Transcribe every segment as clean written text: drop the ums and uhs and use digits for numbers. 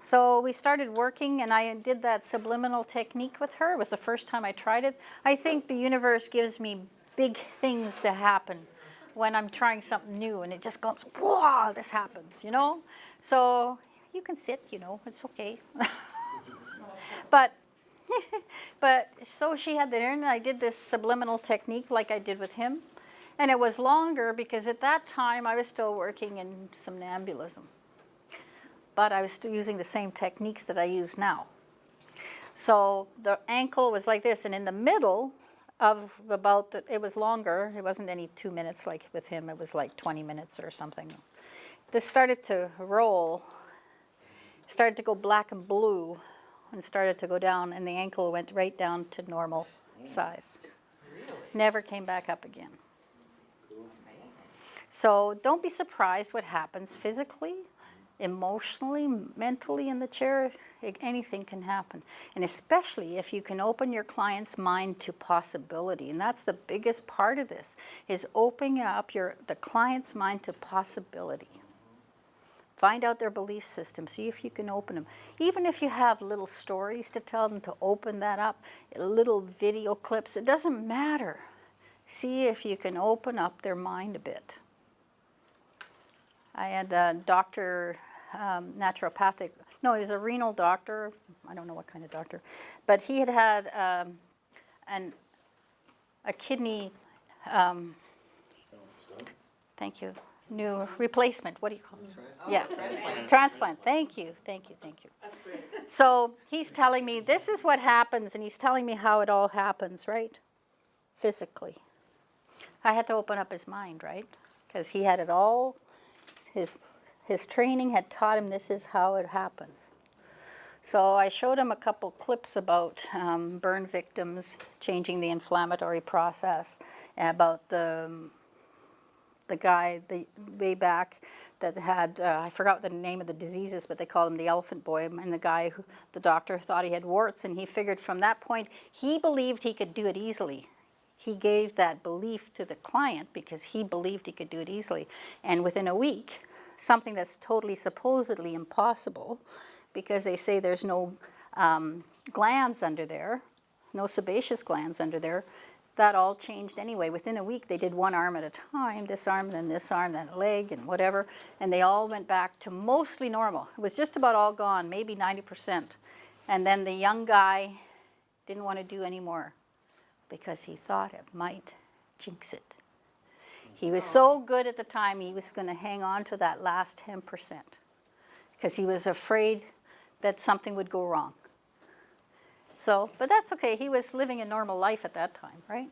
So we started working, and I did that subliminal technique with her. It was the first time I tried it. I think the universe gives me big things to happen when I'm trying something new, and it just goes, wow, this happens, you know? So you can sit, you know, it's okay. But so she had that in, and I did this subliminal technique like I did with him. And it was longer because at that time I was still working in somnambulism. But I was still using the same techniques that I use now. So the ankle was like this, and in the middle of it was longer. It wasn't any 2 minutes like with him. It was like 20 minutes or something. This started to roll, started to go black and blue, and started to go down, and the ankle went right down to normal size. Really? Never came back up again. So don't be surprised what happens physically, emotionally, mentally in the chair. Anything can happen. And especially if you can open your client's mind to possibility. And that's the biggest part of this, is opening up the client's mind to possibility. Find out their belief system. See if you can open them. Even if you have little stories to tell them, to open that up, little video clips, it doesn't matter. See if you can open up their mind a bit. I had a doctor, naturopathic, no, he was a renal doctor. I don't know what kind of doctor. But he had a kidney, thank you, new replacement. What do you call it? Yeah, transplant. Thank you. That's great. So he's telling me this is what happens, and he's telling me how it all happens, right? Physically. I had to open up his mind, right? Because he had it all. His training had taught him this is how it happens. So I showed him a couple clips about burn victims, changing the inflammatory process, about the guy way back that had, I forgot the name of the diseases, but they called him the elephant boy, and the guy, the doctor thought he had warts, and he figured from that point, he believed he could do it easily. He gave that belief to the client because he believed he could do it easily. And within a week, something that's totally supposedly impossible, because they say there's no glands under there, no sebaceous glands under there, that all changed anyway. Within a week, they did one arm at a time, this arm, then this arm, then a leg, and whatever, and they all went back to mostly normal. It was just about all gone, maybe 90%. And then the young guy didn't want to do any more because he thought it might jinx it. He was so good at the time, he was going to hang on to that last 10% because he was afraid that something would go wrong. So, but that's okay. He was living a normal life at that time, right?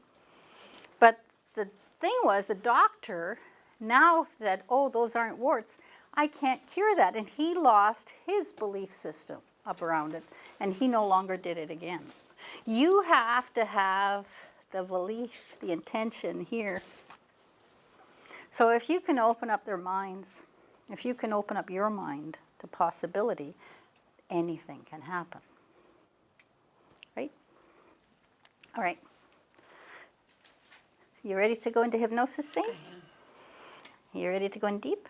But the thing was, the doctor now said, oh, those aren't warts. I can't cure that. And he lost his belief system up around it, and he no longer did it again. You have to have the belief, the intention here. So if you can open up their minds, if you can open up your mind to possibility, anything can happen. Right? All right. You ready to go into hypnosis, Zane? You ready to go in deep?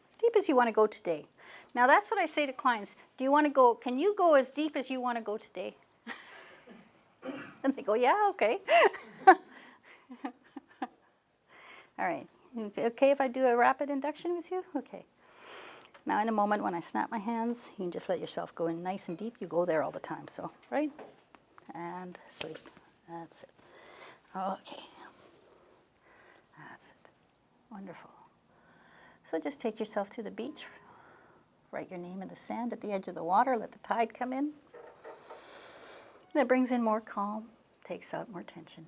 As deep as you want to go today. Now that's what I say to clients. Do you want to go, can you go as deep as you want to go today? And they go, yeah, okay. All right. Okay if I do a rapid induction with you? Okay. Now in a moment when I snap my hands, you can just let yourself go in nice and deep. You go there all the time, so, right? And sleep. That's it. Okay. That's it. Wonderful. So just take yourself to the beach. Write your name in the sand at the edge of the water. Let the tide come in. That brings in more calm, takes out more tension,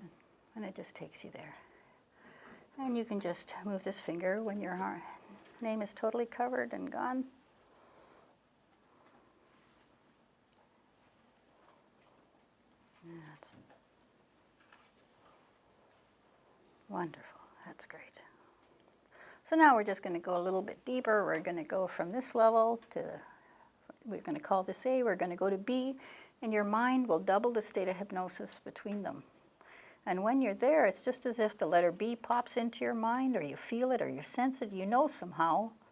and it just takes you there. And you can just move this finger when your name is totally covered and gone. That's wonderful. That's great. So now we're just going to go a little bit deeper. We're going to go from this level to, we're going to call this A, we're going to go to B, and your mind will double the state of hypnosis between them. And when you're there, it's just as if the letter B pops into your mind, or you feel it, or you sense it. You know somehow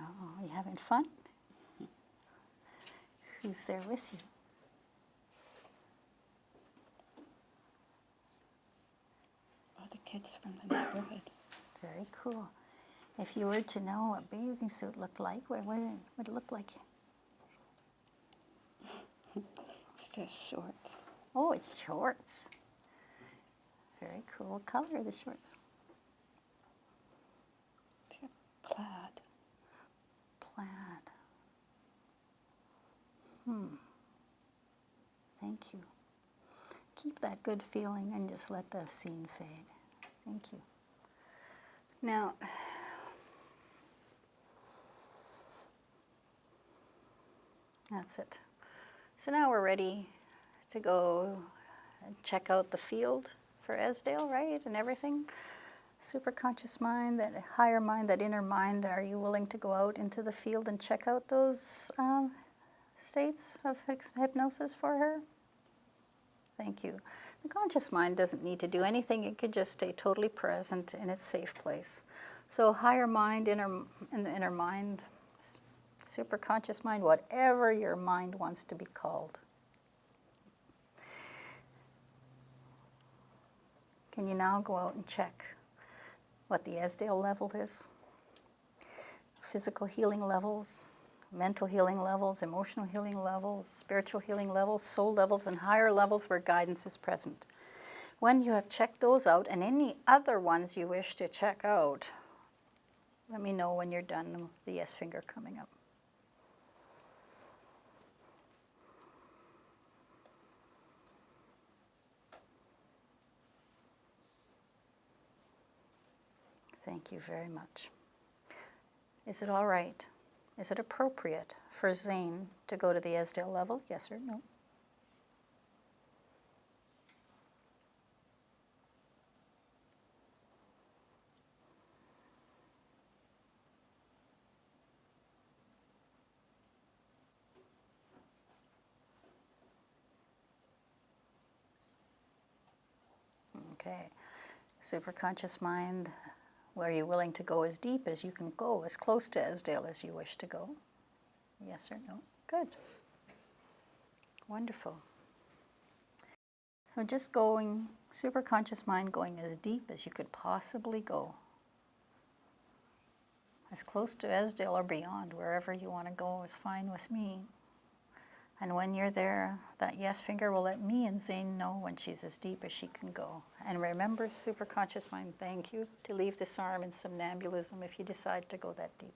Oh, you having fun? Who's there with you? All the kids from the neighborhood. Very cool. If you were to know what bathing suit looked like, what would it look like? It's just shorts. Oh, it's shorts. Very cool. What color are the shorts? They're plaid. Plaid. Thank you. Keep that good feeling and just let the scene fade. Thank you. Now, that's it. So now we're ready to go and check out the field for Esdaile, right? And everything. Superconscious mind, that higher mind, that inner mind, are you willing to go out into the field and check out those states of hypnosis for her? Thank you. The conscious mind doesn't need to do anything. It could just stay totally present in its safe place. So higher mind, and the inner mind, superconscious mind, whatever your mind wants to be called. Can you now go out and check what the Esdaile level is? Physical healing levels, mental healing levels, emotional healing levels, spiritual healing levels, soul levels, and higher levels where guidance is present. When you have checked those out, and any other ones you wish to check out, let me know when you're done with the yes finger coming up. Thank you very much. Is it all right? Is it appropriate for Zane to go to the Esdaile level? Yes or no? Okay. Superconscious mind, were you willing to go as deep as you can go, as close to Esdaile as you wish to go? Yes or no? Good. Wonderful. So just going, superconscious mind going as deep as you could possibly go. As close to Esdaile or beyond, wherever you want to go is fine with me. And when you're there, that yes finger will let me and Zane know when she's as deep as she can go. And remember, superconscious mind, thank you, to leave this arm in somnambulism if you decide to go that deep.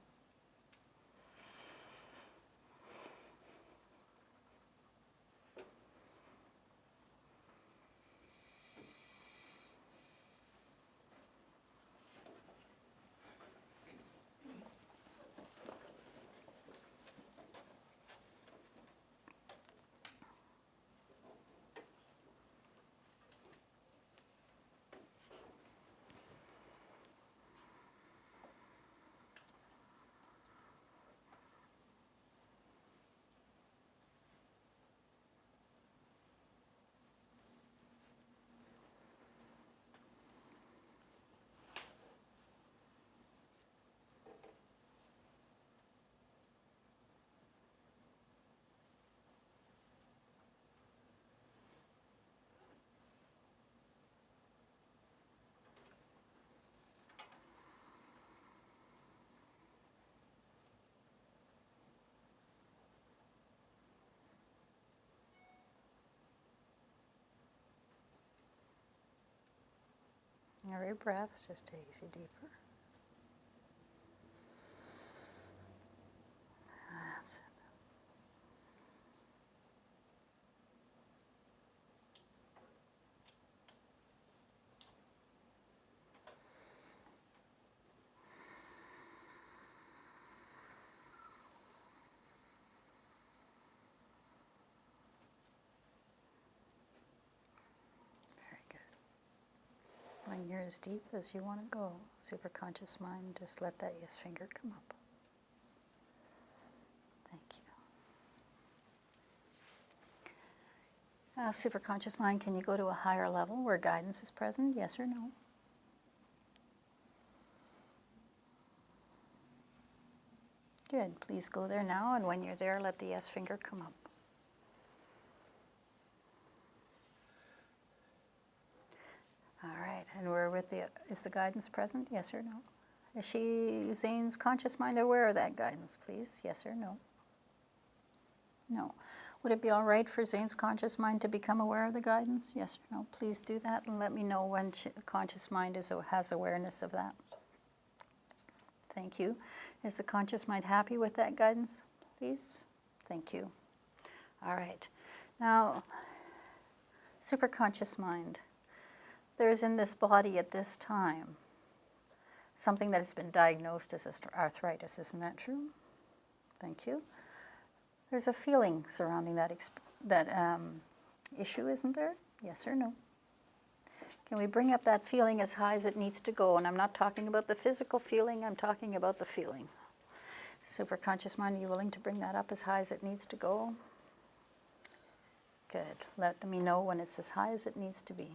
Every breath just takes you deeper. That's it. Very good. When you're as deep as you want to go, superconscious mind, just let that yes finger come up. Thank you. Superconscious mind, can you go to a higher level where guidance is present? Yes or no? Good. Please go there now, and when you're there, let the yes finger come up. All right, and we're with is the guidance present? Yes or no? Is Zane's conscious mind aware of that guidance, please? Yes or no? No. Would it be all right for Zane's conscious mind to become aware of the guidance? Yes or no? Please do that and let me know when conscious mind has awareness of that. Thank you. Is the conscious mind happy with that guidance, please? Thank you. All right. Now, superconscious mind. There is in this body at this time something that has been diagnosed as arthritis. Isn't that true? Thank you. There's a feeling surrounding that issue, isn't there? Yes or no? Can we bring up that feeling as high as it needs to go? And I'm not talking about the physical feeling, I'm talking about the feeling. Superconscious mind, are you willing to bring that up as high as it needs to go? Good. Let me know when it's as high as it needs to be.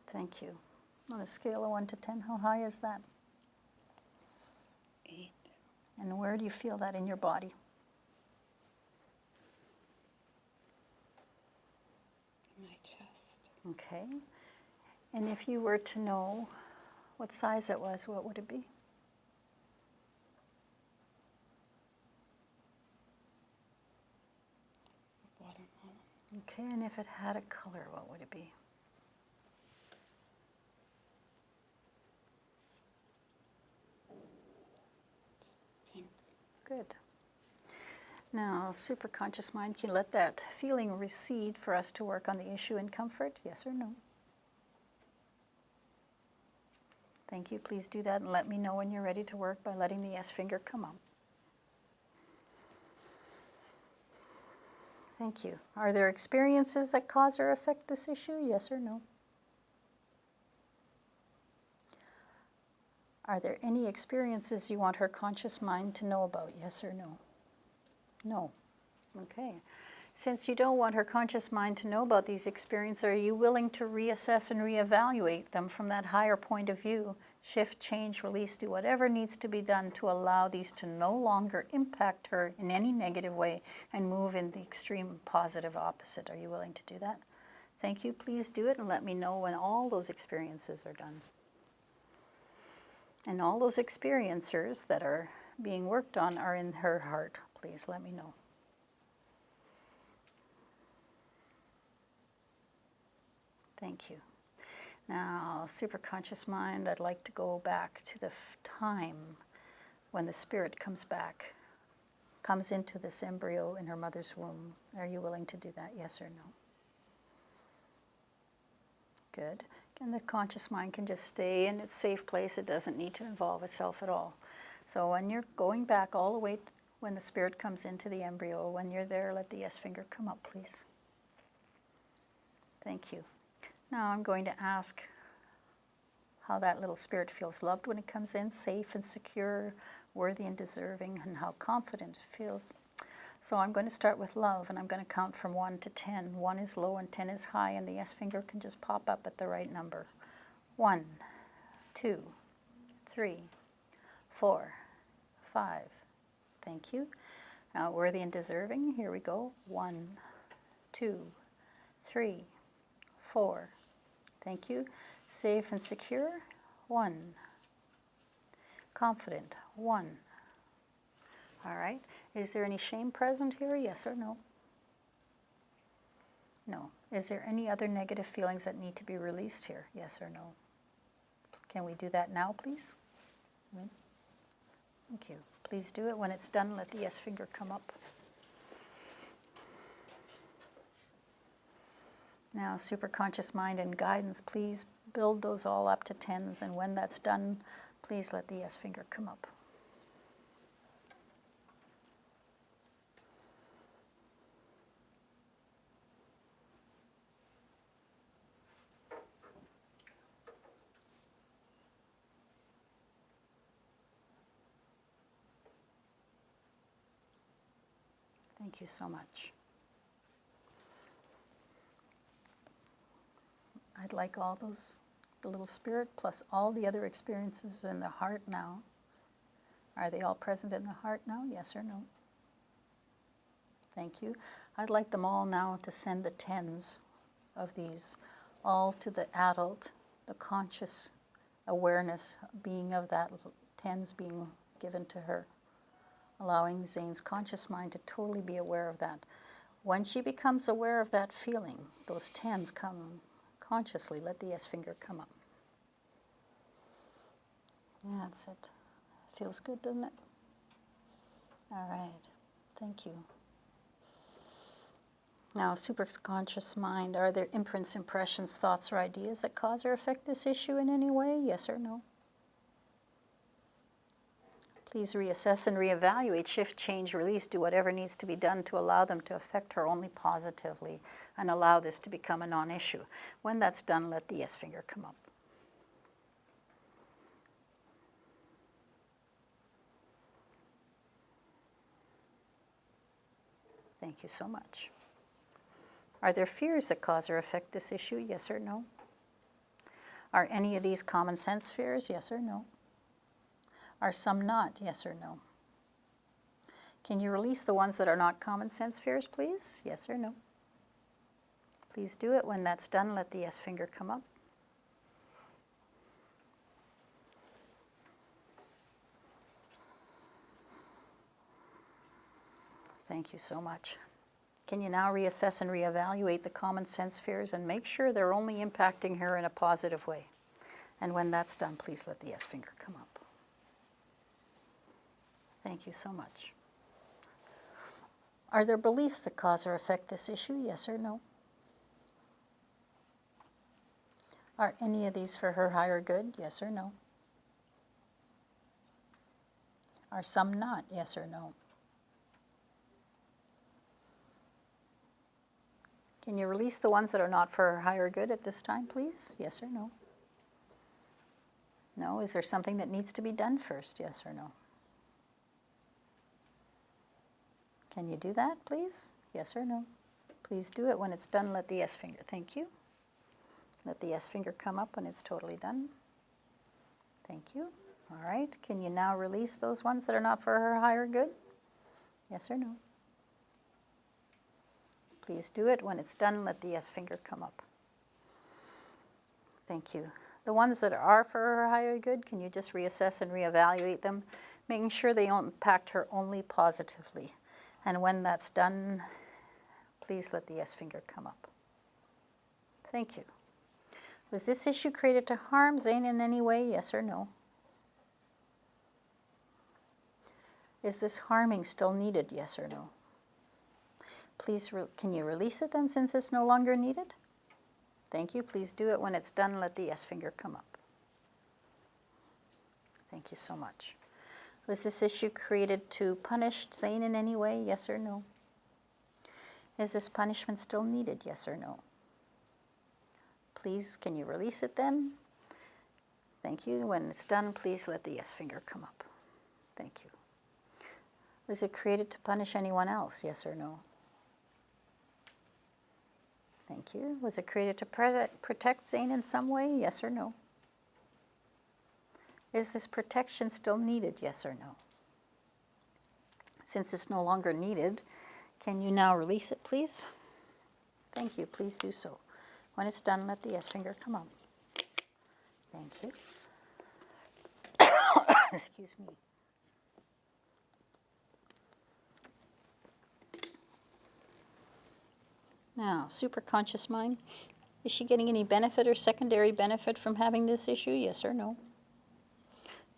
Thank you. On a scale of 1 to 10, how high is that? 8. And where do you feel that in your body? In my chest. Okay. And if you were to know what size it was, what would it be? Watermelon. Okay, and if it had a color, what would it be? Pink. Good. Now, superconscious mind, can you let that feeling recede for us to work on the issue in comfort? Yes or no? Thank you. Please do that and let me know when you're ready to work by letting the yes finger come up. Thank you. Are there experiences that cause or affect this issue? Yes or no? Are there any experiences you want her conscious mind to know about? Yes or no? No. Okay. Since you don't want her conscious mind to know about these experiences, are you willing to reassess and reevaluate them from that higher point of view? Shift, change, release, do whatever needs to be done to allow these to no longer impact her in any negative way and move in the extreme positive opposite. Are you willing to do that? Thank you. Please do it and let me know when all those experiences are done. And all those experiencers that are being worked on are in her heart. Please let me know. Thank you. Now, superconscious mind, I'd like to go back to the time when the spirit comes into this embryo in her mother's womb. Are you willing to do that, yes or no? Good. And the conscious mind can just stay in its safe place. It doesn't need to involve itself at all. So when you're going back all the way when the spirit comes into the embryo, when you're there, let the yes finger come up, please. Thank you. Now I'm going to ask how that little spirit feels loved when it comes in, safe and secure, worthy and deserving, and how confident it feels. So I'm going to start with love, and I'm going to count from 1 to 10. 1 is low and 10 is high, and the yes finger can just pop up at the right number. 1, 2, 3, 4, 5. Thank you. Now, worthy and deserving, here we go. 1, 2, 3, 4. Thank you. Safe and secure, 1. Confident, 1. All right. Is there any shame present here? Yes or no? No. Is there any other negative feelings that need to be released here? Yes or no? Can we do that now, please? Thank you. Please do it. When it's done, let the yes finger come up. Now, superconscious mind and guidance, please build those all up to 10s, and when that's done, please let the yes finger come up. Thank you so much. I'd like all those the little spirit, plus all the other experiences in the heart now. Are they all present in the heart now? Yes or no? Thank you. I'd like them all now to send the tens of these all to the adult, the conscious awareness being of that tens being given to her, allowing Zane's conscious mind to totally be aware of that. When she becomes aware of that feeling, those tens come consciously. Let the S finger come up. That's it. Feels good, doesn't it? All right. Thank you. Now, superconscious mind, are there imprints, impressions, thoughts, or ideas that cause or affect this issue in any way? Yes or no? Please reassess and reevaluate, shift, change, release, do whatever needs to be done to allow them to affect her only positively and allow this to become a non-issue. When that's done, let the S finger come up. Thank you so much. Are there fears that cause or affect this issue? Yes or no? Are any of these common sense fears? Yes or no? Are some not? Yes or no? Can you release the ones that are not common sense fears, please? Yes or no? Please do it. When that's done, let the S finger come up. Thank you so much. Can you now reassess and reevaluate the common sense fears and make sure they're only impacting her in a positive way? And when that's done, please let the S finger come up. Thank you so much. Are there beliefs that cause or affect this issue? Yes or no? Are any of these for her higher good? Yes or no? Are some not? Yes or no? Can you release the ones that are not for her higher good at this time, please? Yes or no? No? Is there something that needs to be done first? Yes or no? Can you do that, please? Yes or no? Please do it. When it's done, let the S finger. Thank you. Let the S finger come up when it's totally done. Thank you. All right. Can you now release those ones that are not for her higher good? Yes or no? Please do it. When it's done, let the S finger come up. Thank you. The ones that are for her higher good, can you just reassess and reevaluate them, making sure they impact her only positively? And when that's done, please let the S finger come up. Thank you. Was this issue created to harm Zane in any way? Yes or no? Is this harming still needed? Yes or no? Please, can you release it then since it's no longer needed? Thank you. Please do it. When it's done, let the S finger come up. Thank you so much. Was this issue created to punish Zane in any way? Yes or no? Is this punishment still needed? Yes or no? Please, can you release it then? Thank you. When it's done, please let the S finger come up. Thank you. Was it created to punish anyone else? Yes or no? Thank you. Was it created to protect Zane in some way? Yes or no? Is this protection still needed? Yes or no? Since it's no longer needed, can you now release it, please? Thank you. Please do so. When it's done, let the S finger come up. Thank you. Excuse me. Now, superconscious mind. Is she getting any benefit or secondary benefit from having this issue? Yes or no?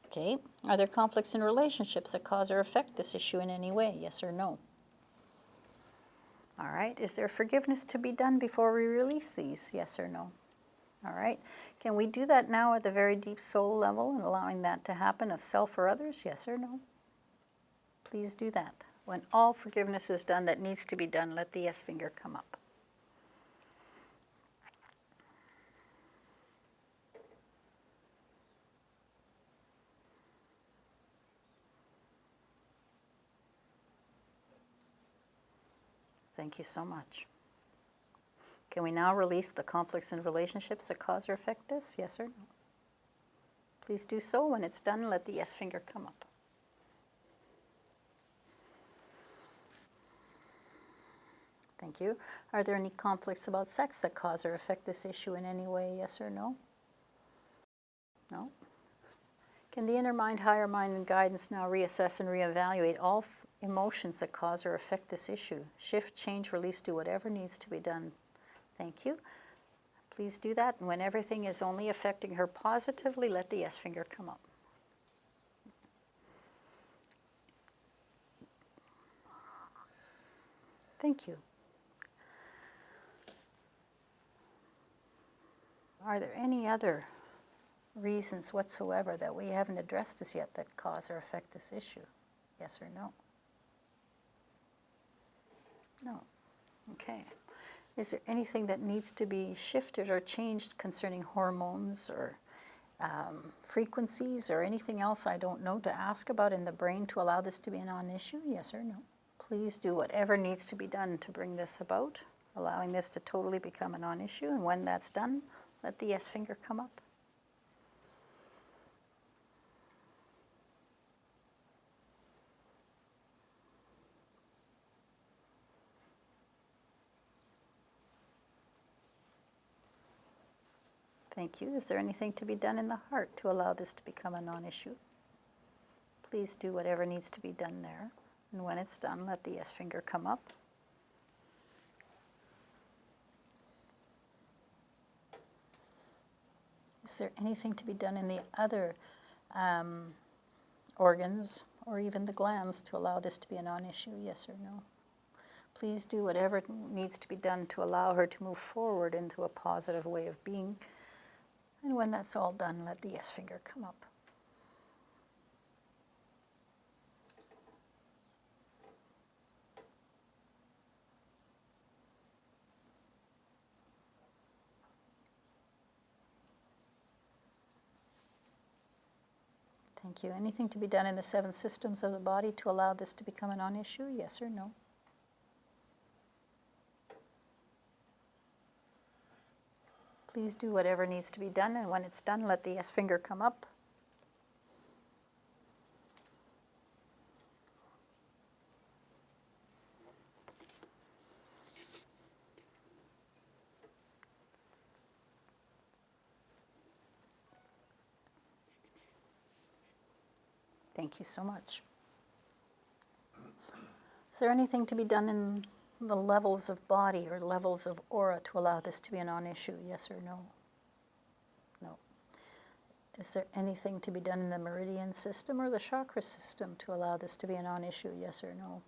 Okay. Are there conflicts in relationships that cause or affect this issue in any way? Yes or no? All right. Is there forgiveness to be done before we release these? Yes or no? All right. Can we do that now at the very deep soul level and allowing that to happen of self or others? Yes or no? Please do that. When all forgiveness is done that needs to be done, let the S finger come up. Thank you so much. Can we now release the conflicts in relationships that cause or affect this? Yes or no? Please do so. When it's done, let the yes finger come up. Thank you. Are there any conflicts about sex that cause or affect this issue in any way? Yes or no? No. Can the inner mind, higher mind, and guidance now reassess and reevaluate all emotions that cause or affect this issue? Shift, change, release, do whatever needs to be done. Thank you. Please do that. And when everything is only affecting her positively, let the yes finger come up. Thank you. Are there any other reasons whatsoever that we haven't addressed as yet that cause or affect this issue? Yes or no? No. Okay. Is there anything that needs to be shifted or changed concerning hormones or frequencies or anything else I don't know to ask about in the brain to allow this to be a non-issue? Yes or no? Please do whatever needs to be done to bring this about, allowing this to totally become a non-issue. And when that's done, let the yes finger come up. Thank you. Is there anything to be done in the heart to allow this to become a non-issue? Please do whatever needs to be done there. And when it's done, let the yes finger come up. Is there anything to be done in the other organs or even the glands to allow this to be a non-issue? Yes or no? Please do whatever needs to be done to allow her to move forward into a positive way of being. And when that's all done, let the yes finger come up. Thank you. Anything to be done in the 7 systems of the body to allow this to become a non-issue? Yes or no? Please do whatever needs to be done, and when it's done, let the yes finger come up. Thank you so much. Is there anything to be done in the levels of body or levels of aura to allow this to be a non-issue? Yes or no? No. Is there anything to be done in the meridian system or the chakra system to allow this to be a non-issue? Yes or no?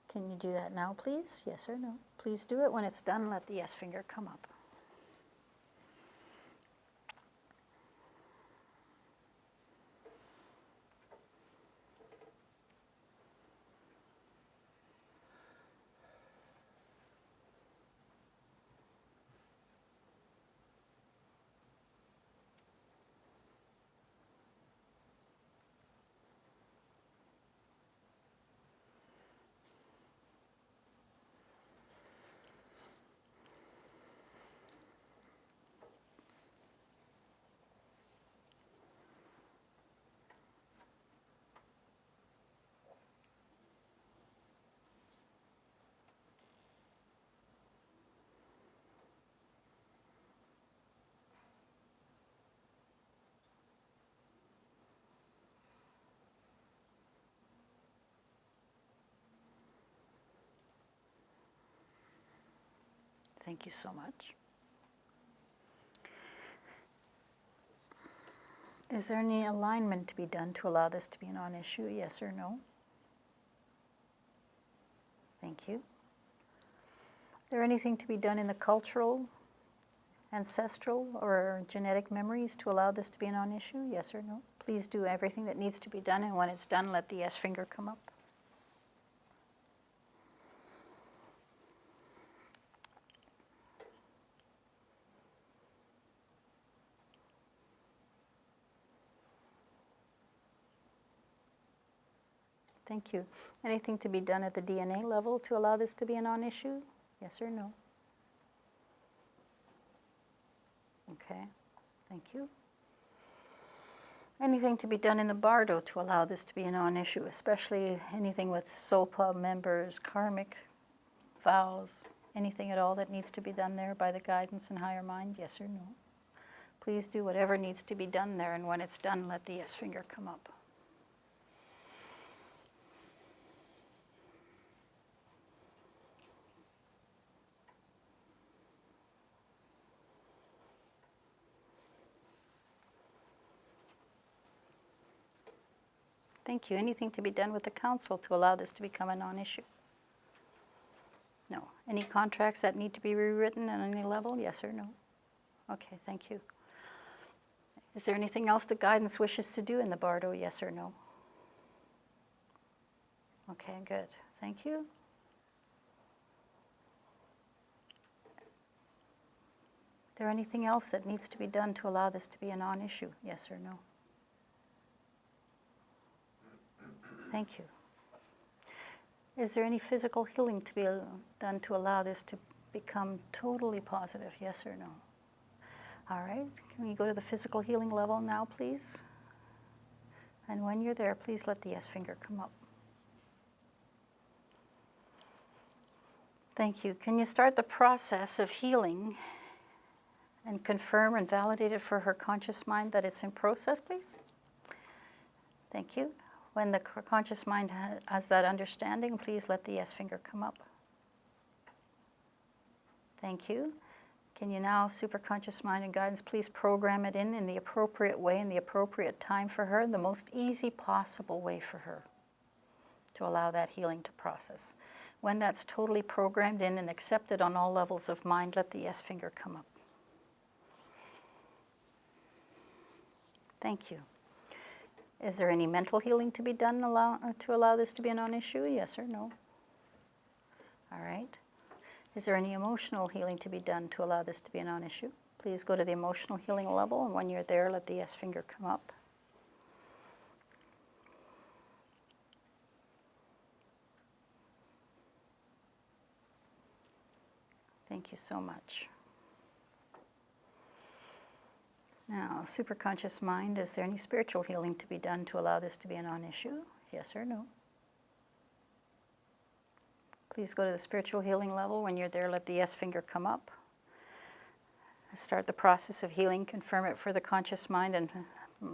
Can you do that now, please? Yes or no? Please do it. When it's done, let the yes finger come up. Thank you so much. Is there any alignment to be done to allow this to be a non-issue? Yes or no? Thank you. Is there anything to be done in the cultural, ancestral, or genetic memories to allow this to be a non-issue? Yes or no? Please do everything that needs to be done, and when it's done, let the yes finger come up. Thank you. Anything to be done at the DNA level to allow this to be a non-issue? Yes or no? Okay, thank you. Anything to be done in the bardo to allow this to be a non-issue, especially anything with SOPA members, karmic vows, anything at all that needs to be done there by the guidance and higher mind, yes or no? Please do whatever needs to be done there, and when it's done, let the yes finger come up. Thank you. Anything to be done with the council to allow this to become a non-issue? No. Any contracts that need to be rewritten at any level? Yes or no? Okay, thank you. Is there anything else the guidance wishes to do in the bardo? Yes or no? Okay, good. Thank you. Is there anything else that needs to be done to allow this to be a non-issue? Yes or no? Thank you. Is there any physical healing to be done to allow this to become totally positive? Yes or no? All right. Can we go to the physical healing level now, please? And when you're there, please let the yes finger come up. Thank you. Can you start the process of healing and confirm and validate it for her conscious mind that it's in process, please? Thank you. When the conscious mind has that understanding, please let the yes finger come up. Thank you. Can you now, superconscious mind and guidance, please program it in the appropriate way, in the appropriate time for her, the most easy possible way for her to allow that healing to process. When that's totally programmed in and accepted on all levels of mind, let the yes finger come up. Thank you. Is there any mental healing to be done to allow this to be a non-issue? Yes or no? All right. Is there any emotional healing to be done to allow this to be a non-issue? Please go to the emotional healing level, and when you're there, let the yes finger come up. Thank you so much. Now, superconscious mind, is there any spiritual healing to be done to allow this to be a non-issue? Yes or no? Please go to the spiritual healing level. When you're there, let the yes finger come up. Start the process of healing, confirm it for the conscious mind, and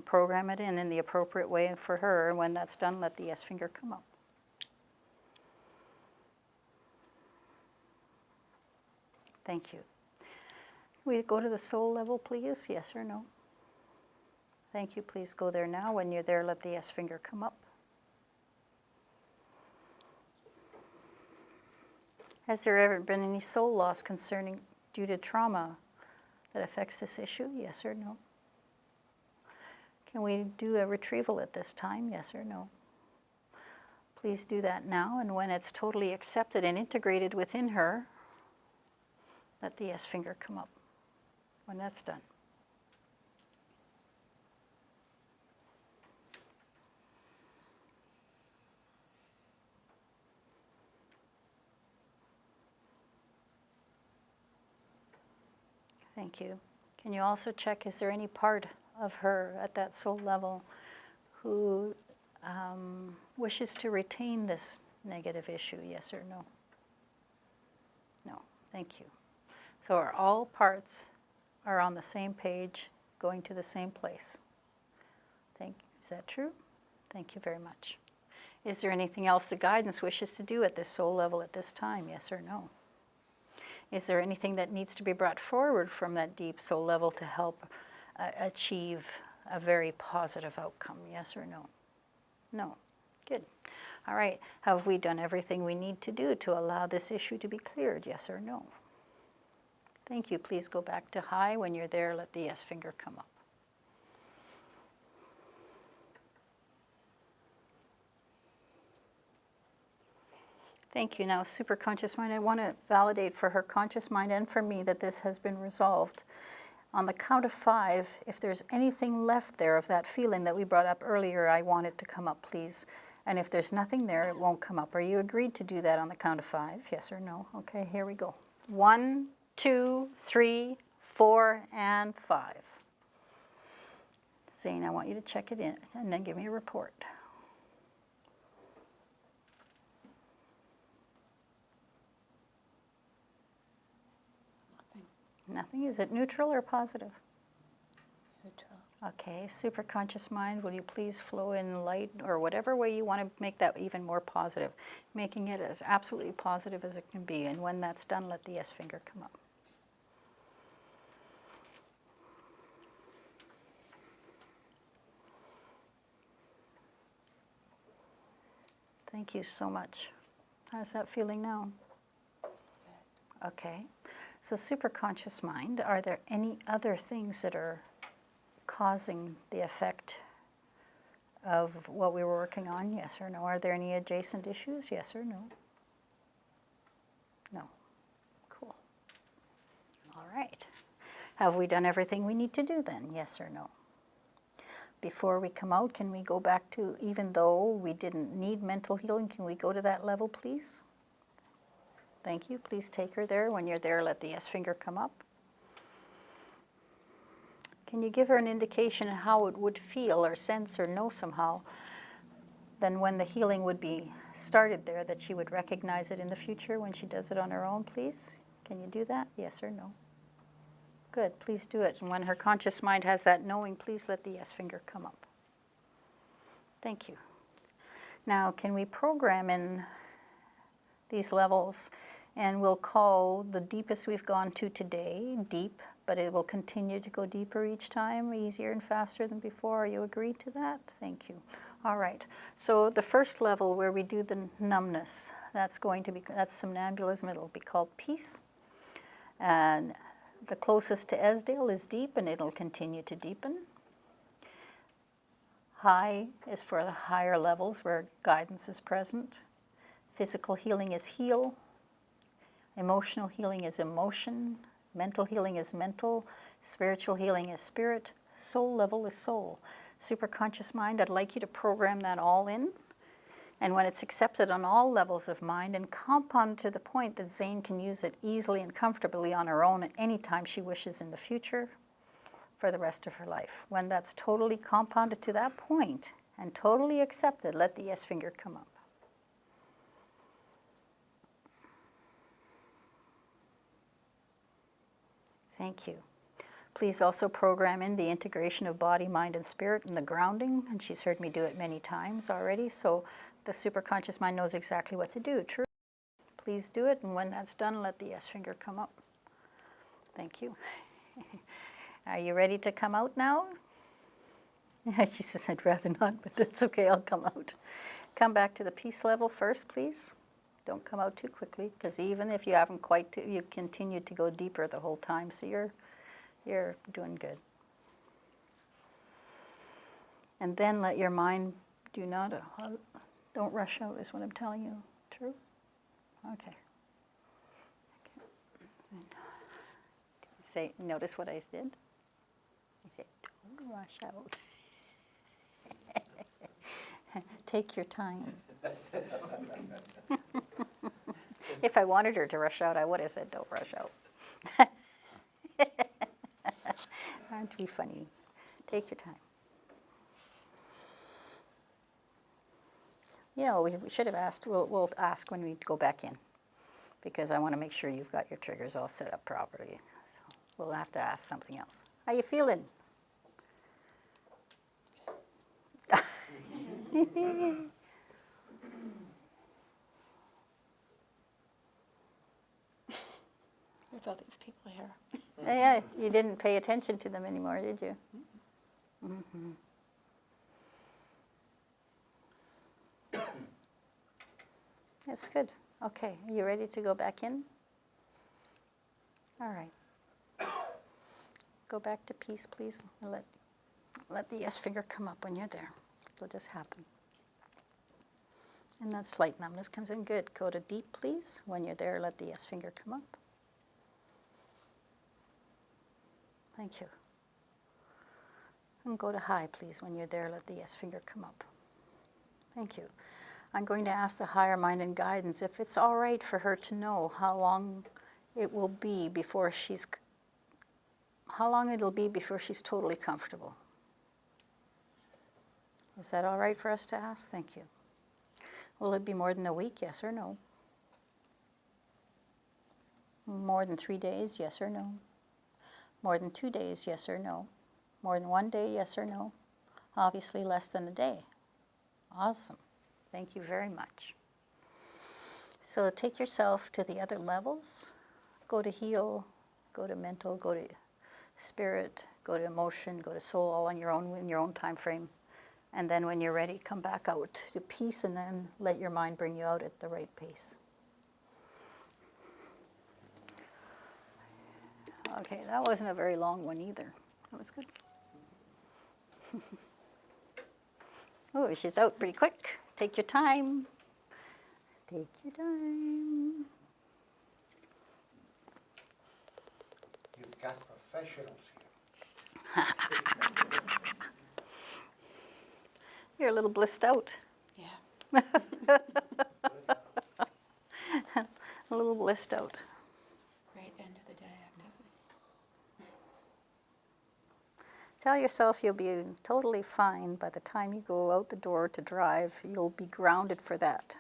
program it in the appropriate way for her. And when that's done, let the yes finger come up. Thank you. We go to the soul level, please? Yes or no? Thank you. Please go there now. When you're there, let the yes finger come up. Has there ever been any soul loss concerning due to trauma that affects this issue? Yes or no? Can we do a retrieval at this time? Yes or no? Please do that now, and when it's totally accepted and integrated within her, let the yes finger come up when that's done. Thank you. Can you also check, is there any part of her at that soul level who wishes to retain this negative issue? Yes or no? No. Thank you. So all parts are on the same page, going to the same place. Is that true? Thank you very much. Is there anything else the guidance wishes to do at this soul level at this time? Yes or no? Is there anything that needs to be brought forward from that deep soul level to help achieve a very positive outcome? Yes or no? No. Good. All right. Have we done everything we need to do to allow this issue to be cleared? Yes or no? Thank you. Please go back to high. When you're there, let the yes finger come up. Thank you. Now, superconscious mind, I want to validate for her conscious mind and for me that this has been resolved. On the count of 5, if there's anything left there of that feeling that we brought up earlier, I want it to come up, please. And if there's nothing there, it won't come up. Are you agreed to do that on the count of 5? Yes or no? Okay, here we go. 1, 2, 3, 4, and 5. Zane, I want you to check it in and then give me a report. Nothing. Nothing? Is it neutral or positive? Neutral. Okay, superconscious mind, will you please flow in light or whatever way you want to make that even more positive, making it as absolutely positive as it can be. And when that's done, let the yes finger come up. Thank you so much. How's that feeling now? Okay, so superconscious mind, are there any other things that are causing the effect of what we were working on? Yes or no? Are there any adjacent issues? Yes or no? No. Cool. All right. Have we done everything we need to do then? Yes or no? Before we come out, can we go back to, even though we didn't need mental healing, can we go to that level, please? Thank you. Please take her there. When you're there, let the yes finger come up. Can you give her an indication of how it would feel or sense or know somehow then when the healing would be started there, that she would recognize it in the future when she does it on her own, please? Can you do that? Yes or no? Good. Please do it. And when her conscious mind has that knowing, please let the yes finger come up. Thank you. Now, can we program in these levels, and we'll call the deepest we've gone to today deep, but it will continue to go deeper each time, easier and faster than before. Are you agreed to that? Thank you. All right. So the first level where we do the numbness, that's somnambulism. It'll be called peace. And the closest to Esdaile is deep, and it'll continue to deepen. High is for the higher levels where guidance is present. Physical healing is heal. Emotional healing is emotion. Mental healing is mental. Spiritual healing is spirit. Soul level is soul. Superconscious mind, I'd like you to program that all in. And when it's accepted on all levels of mind and compounded to the point that Zane can use it easily and comfortably on her own at any time she wishes in the future for the rest of her life. When that's totally compounded to that point and totally accepted, let the yes finger come up. Thank you. Please also program in the integration of body, mind, and spirit and the grounding. And she's heard me do it many times already, so the superconscious mind knows exactly what to do. True. Please do it, and when that's done, let the yes finger come up. Thank you. Are you ready to come out now? She says, I'd rather not, but that's okay, I'll come out. Come back to the peace level first, please. Don't come out too quickly, because even if you haven't quite, you continue to go deeper the whole time, so you're doing good. And then let your mind don't rush out, is what I'm telling you. True? Okay. Did you notice what I did? I said, don't rush out. Take your time. If I wanted her to rush out, I would have said, don't rush out. Aren't we funny? Take your time. You know, we should have asked, we'll ask when we go back in, because I want to make sure you've got your triggers all set up properly. So we'll have to ask something else. How you feeling? There's all these people here. Yeah, you didn't pay attention to them anymore, did you? Mm-hmm. That's good. Okay, are you ready to go back in? All right. Go back to peace, please. And let the yes finger come up when you're there. It'll just happen. And that slight numbness comes in. Good. Go to deep, please. When you're there, let the yes finger come up. Thank you. And go to high, please. When you're there, let the yes finger come up. Thank you. I'm going to ask the higher mind and guidance if it's all right for her to know how long it will be before she's how long it'll be before she's totally comfortable. Is that all right for us to ask? Thank you. Will it be more than a week, yes or no? More than 3 days, yes or no? More than 2 days, yes or no? More than 1 day, yes or no? Obviously less than a day. Awesome. Thank you very much. So take yourself to the other levels. Go to heal, go to mental, go to spirit, go to emotion, go to soul, all on your own, in your own time frame. And then when you're ready, come back out to peace, and then let your mind bring you out at the right pace. Okay, that wasn't a very long one either. That was good. Oh, she's out pretty quick. Take your time. Take your time. You've got professionals here. You're a little blissed out. Yeah. A little blissed out. Great end of the day activity. Tell yourself you'll be totally fine by the time you go out the door to drive. You'll be grounded for that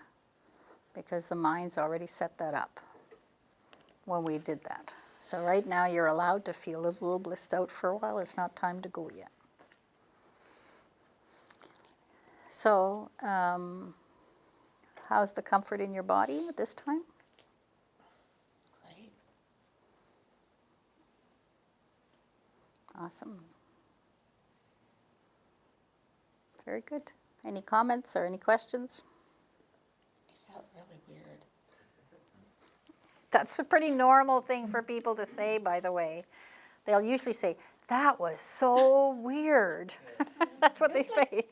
because the mind's already set that up when we did that. So right now you're allowed to feel a little blissed out for a while. It's not time to go yet. So how's the comfort in your body at this time? Great. Awesome. Very good. Any comments or any questions? It felt really weird. That's a pretty normal thing for people to say, by the way. They'll usually say, that was so weird. That's what they say.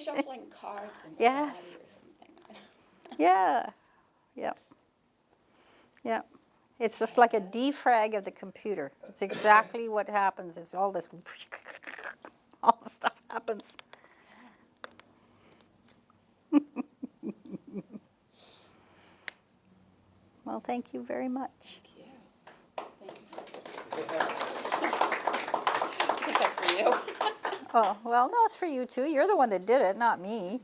Shuffling cards in the Yes. body or something. Yeah. Yep. Yep. It's just like a defrag of the computer. It's exactly what happens. It's all this, all the stuff happens. Well, thank you very much. Thank you. I think that's for you. Oh, well, no, it's for you too. You're the one that did it, not me.